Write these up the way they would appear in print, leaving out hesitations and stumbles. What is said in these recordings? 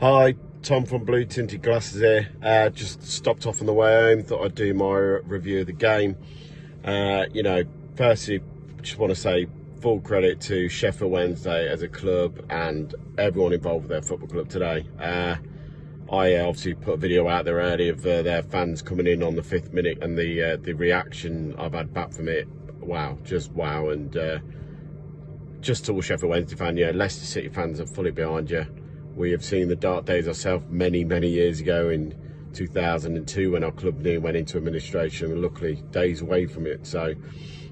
Hi, Tom from Blue Tinted Glasses here. Just stopped off on the way home, thought I'd do my review of the game. Firstly, just want to say full credit to Sheffield Wednesday as a club and everyone involved with their football club today. I obviously put a video out there earlier of their fans coming in on the 5th minute, and the reaction I've had back from it, wow, just wow. And just to all Sheffield Wednesday fans, Leicester City fans are fully behind you. We have seen the dark days ourselves many years ago in 2002 when our club nearly went into administration, and luckily days away from it. So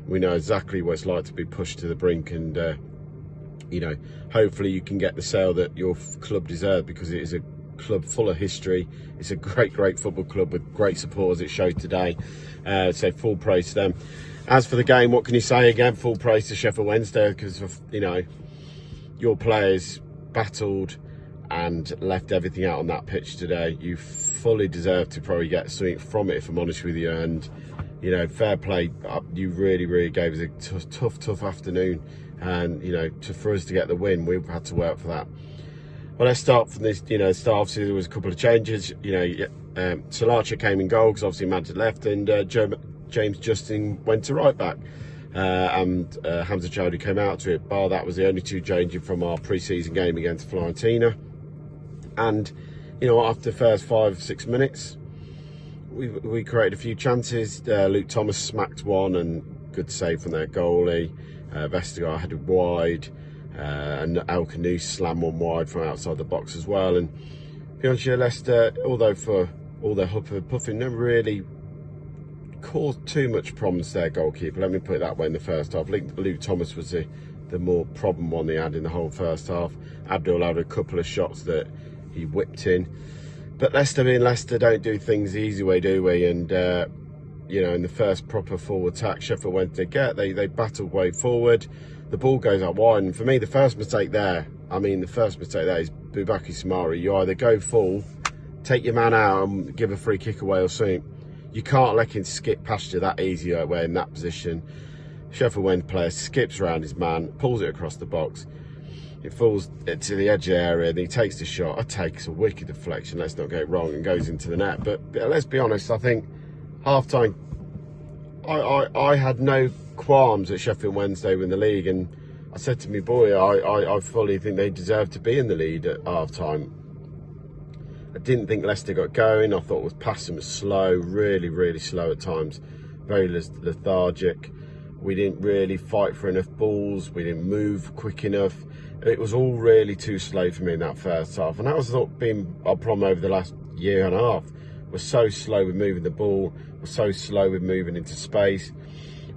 we know exactly what it's like to be pushed to the brink, and hopefully you can get the sale that your club deserves, because it is a club full of history. It's a great football club with great support, as it showed today. So full praise to them. As for the game, what can you say? Again, full praise to Sheffield Wednesday, because your players battled and left everything out on that pitch today. You fully deserve to probably get something from it, if I'm honest with you. And fair play, you really gave us a tough afternoon, and for us to get the win, we've had to work for that. Well, let's start from this. Obviously there was a couple of changes. Salacia came in goal because obviously Mad left, and James Justin went to right back, and Hamza Chowdhury came out to it. Bar that was the only two changing from our pre-season game against Fiorentina. And after the first 5-6 minutes, we created a few chances. Luke Thomas smacked one, and good save from their goalie. Vestergaard headed wide, and El Khanous slammed one wide from outside the box as well. And to be honest, Leicester, although for all their huffing and puffing, never really caused too much problems to their goalkeeper. Let me put it that way. In the first half, Luke Thomas was the more problem one they had in the whole first half. Abdul had a couple of shots that he whipped in, but Leicester being Leicester don't do things the easy way, do we? And in the first proper full attack Sheffield Wednesday they battled way forward. The ball goes out wide, and for me the first mistake there is Boubaki Soumaré. You either go full, take your man out and give a free kick away or something. You can't let him skip past you that easy way in that position. Sheffield Wednesday player skips around his man, pulls it across the box. It falls to the edge of the area, and he takes the shot. It takes a wicked deflection, let's not get it wrong, and goes into the net. But let's be honest, I think half-time, I had no qualms at Sheffield Wednesday win the league, and I said to me boy, I fully think they deserve to be in the lead at half-time. I didn't think Leicester got going. I thought passing was slow, really slow at times, very lethargic. We didn't really fight for enough balls. We didn't move quick enough. It was all really too slow for me in that first half, and that was been our problem over the last year and a half. We're so slow with moving the ball. We're so slow with moving into space.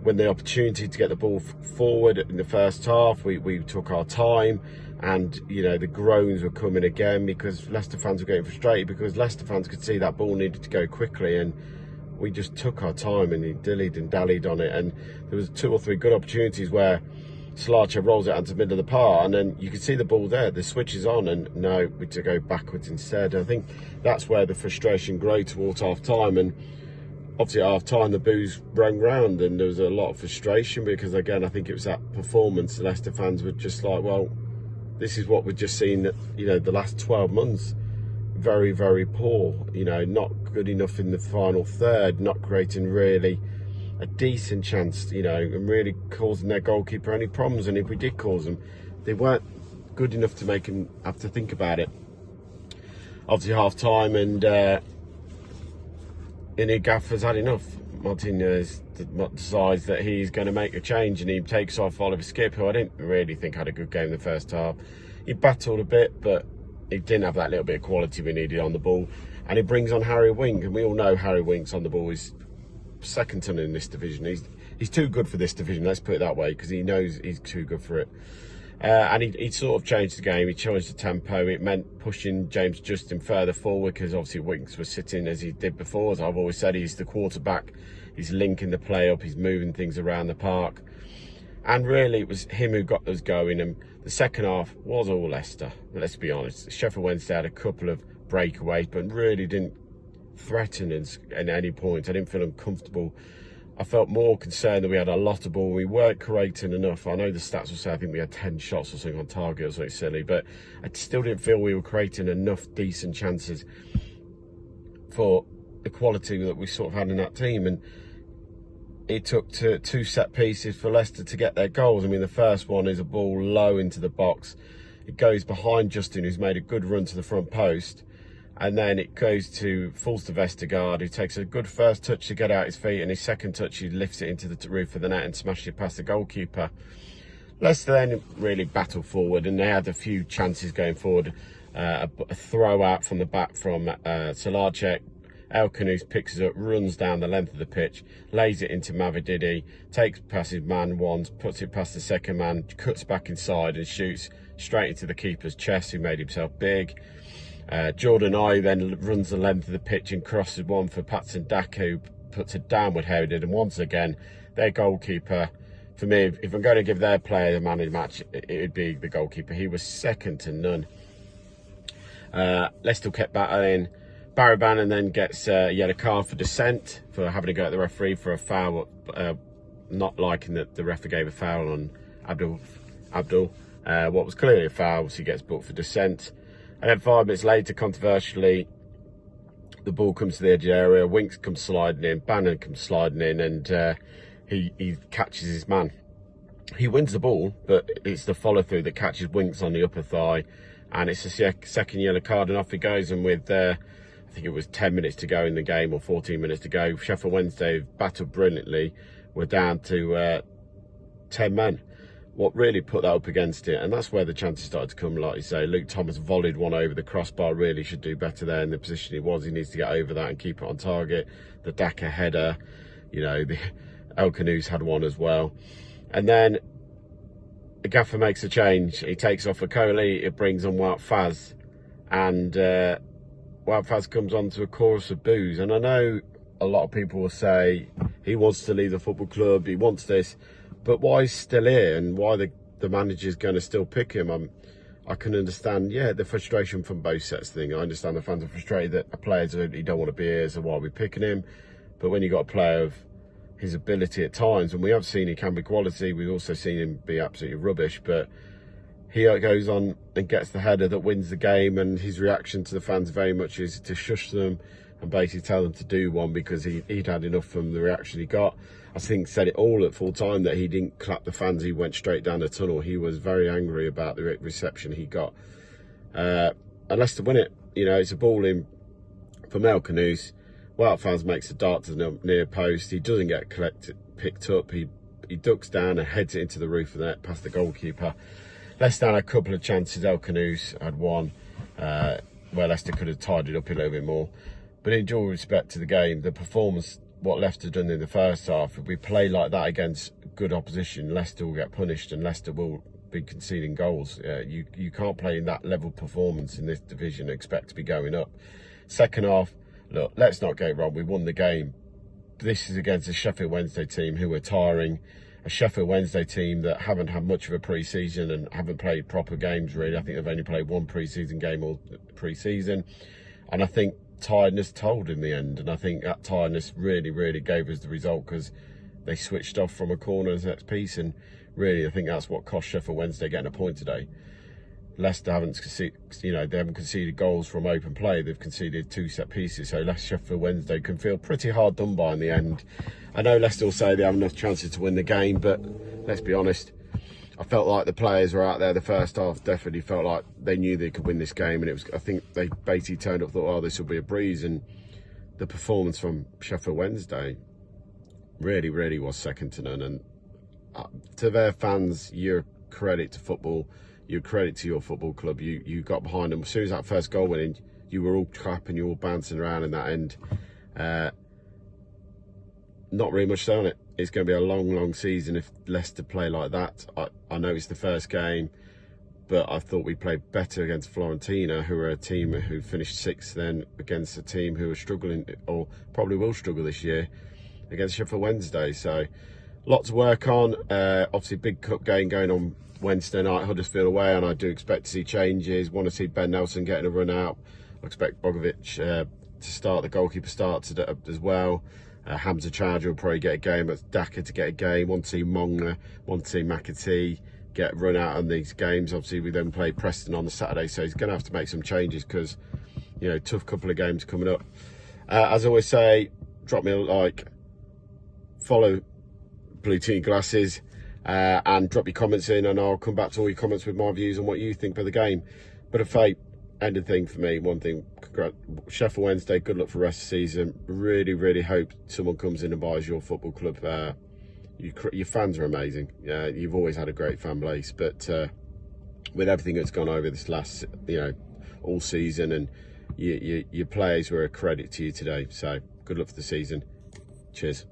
When the opportunity to get the ball forward in the first half, we took our time, and the groans were coming again because Leicester fans were getting frustrated, because Leicester fans could see that ball needed to go quickly, and we just took our time and he dillied and dallied on it. And there was 2 or 3 good opportunities where Salacia rolls it onto the middle of the park, and then you could see the ball there, the switch is on, and no, we to go backwards instead. I think that's where the frustration grew towards half time, and obviously at half time the boos rang round, and there was a lot of frustration because, again, I think it was that performance. The Leicester fans were just like, well, this is what we've just seen the last 12 months. Very poor, not good enough in the final third, not creating really a decent chance, and really causing their goalkeeper any problems. And if we did cause them, they weren't good enough to make him have to think about it. Obviously half time, and Gaffer's had enough. Martinez decides that he's going to make a change, and he takes off Oliver Skipp, who I didn't really think had a good game in the first half. He battled a bit, but he didn't have that little bit of quality we needed on the ball. And he brings on Harry Winks, and we all know Harry Winks on the ball is second to none in this division. He's too good for this division, let's put it that way, because he knows he's too good for it. And he sort of changed the game. He changed the tempo. It meant pushing James Justin further forward, because obviously Winks was sitting as he did before. As I've always said, he's the quarterback. He's linking the play up. He's moving things around the park. And really, it was him who got us going. And the second half was all Leicester. But let's be honest, Sheffield Wednesday had a couple of breakaways, but really didn't threaten us at any point. I didn't feel uncomfortable I felt more concerned that we had a lot of ball. We weren't creating enough. I know the stats will say I think we had 10 shots or something on target or something silly, but I still didn't feel we were creating enough decent chances for the quality that we sort of had in that team. And it took two set pieces for Leicester to get their goals. I mean, the first one is a ball low into the box. It goes behind Justin, who's made a good run to the front post. And then it falls to Vestergaard, who takes a good first touch to get out his feet, and his second touch, he lifts it into the roof of the net and smashes it past the goalkeeper. Leicester then really battled forward, and they had a few chances going forward. A throw out from the back from Solarchek. Elkanous picks it up, runs down the length of the pitch, lays it into Mavididi, takes past his man once, puts it past the second man, cuts back inside and shoots straight into the keeper's chest, who made himself big. Jordan I then runs the length of the pitch and crosses one for Patson Daka, who puts a downward headed, and once again, their goalkeeper, for me, if I'm going to give their player the man of the match, it would be the goalkeeper. He was second to none. Leicester kept battling. Barry Bannon then gets a yellow card for dissent, for having to go at the referee for a foul, not liking that the referee gave a foul on Abdul. What was clearly a foul, so he gets booked for dissent. And then 5 minutes later, controversially, the ball comes to the edge of the area. Winks comes sliding in, Bannon comes sliding in, and he catches his man. He wins the ball, but it's the follow-through that catches Winks on the upper thigh, and it's a second yellow card, and off he goes. And with, I think it was 10 minutes to go in the game, or 14 minutes to go, Sheffield Wednesday battled brilliantly. We're down to 10 men. What really put that up against it, and that's where the chances started to come, like you say. Luke Thomas volleyed one over the crossbar, really should do better there in the position he was. He needs to get over that and keep it on target. The Daka header, you know, the Elkanous had one as well. And then the gaffer makes a change. He takes off Okoli, it brings on Wout Faz, and Wout Faz comes on to a chorus of boos. And I know a lot of people will say he wants to leave the football club, he wants this, but why he's still here and why the manager's going to still pick him, I can understand, yeah, the frustration from both sets thing. I understand the fans are frustrated that a player he don't want to be here, so why are we picking him? But when you've got a player of his ability at times, and we have seen he can be quality, we've also seen him be absolutely rubbish, but he goes on and gets the header that wins the game, and his reaction to the fans very much is to shush them and basically tell them to do one, because he'd had enough from the reaction he got. I think said it all at full time that he didn't clap the fans, he went straight down the tunnel. He was very angry about the reception he got. And Leicester win it. You know, it's a ball in from Elkanous. Wout Faz makes a dart to the near post. He doesn't get picked up. He ducks down and heads it into the roof of the net past the goalkeeper. Leicester had a couple of chances. Elkanous had one where Leicester could have tied it up a little bit more. But in due respect to the game, the performance, what Leicester done in the first half, if we play like that against good opposition, Leicester will get punished and Leicester will be conceding goals. You can't play in that level of performance in this division and expect to be going up. Second half, look, let's not get it wrong, we won the game. This is against a Sheffield Wednesday team who are tiring, a Sheffield Wednesday team that haven't had much of a pre-season and haven't played proper games really. I think they've only played one pre-season game all pre-season, and I think tiredness told in the end, and I think that tiredness really gave us the result, because they switched off from a corner set piece, and really I think that's what cost Sheffield Wednesday getting a point today. Leicester haven't conceded, they haven't conceded goals from open play, they've conceded 2 set pieces, so Sheffield Wednesday can feel pretty hard done by in the end. I know Leicester will say they have enough chances to win the game, but let's be honest, I felt like the players were out there the first half, definitely felt like they knew they could win this game, and it was, I think they basically turned up, thought, oh, this will be a breeze, and the performance from Sheffield Wednesday really was second to none. And to their fans, you're credit to football, you're credit to your football club. You got behind them as soon as that first goal went in. You were all clapping, you were all bouncing around in that end. Not really much on it. It's going to be a long season if Leicester play like that. I know it's the first game, but I thought we played better against Fiorentina, who are a team who finished 6th, then against a team who are struggling, or probably will struggle this year, against Sheffield Wednesday. So, lot to work on. Obviously, big cup game going on Wednesday night, Huddersfield away, and I do expect to see changes. Want to see Ben Nelson getting a run out. I expect Bogovic to start, the goalkeeper starts as well. Hamza Charger will probably get a game. That's Daka to get a game. Want to see Monga, want to see McAtee get run out on these games. Obviously, we then play Preston on the Saturday, so he's going to have to make some changes because, you know, tough couple of games coming up. As I always say, drop me a like, follow Blue Team Glasses, and drop your comments in, and I'll come back to all your comments with my views on what you think of the game. But a fate, ending thing for me, one thing, Sheffield Wednesday, good luck for the rest of the season. Really, really hope someone comes in and buys your football club. Your fans are amazing. You've always had a great fan base, but with everything that's gone over this last, all season, and your players were a credit to you today. So good luck for the season. Cheers.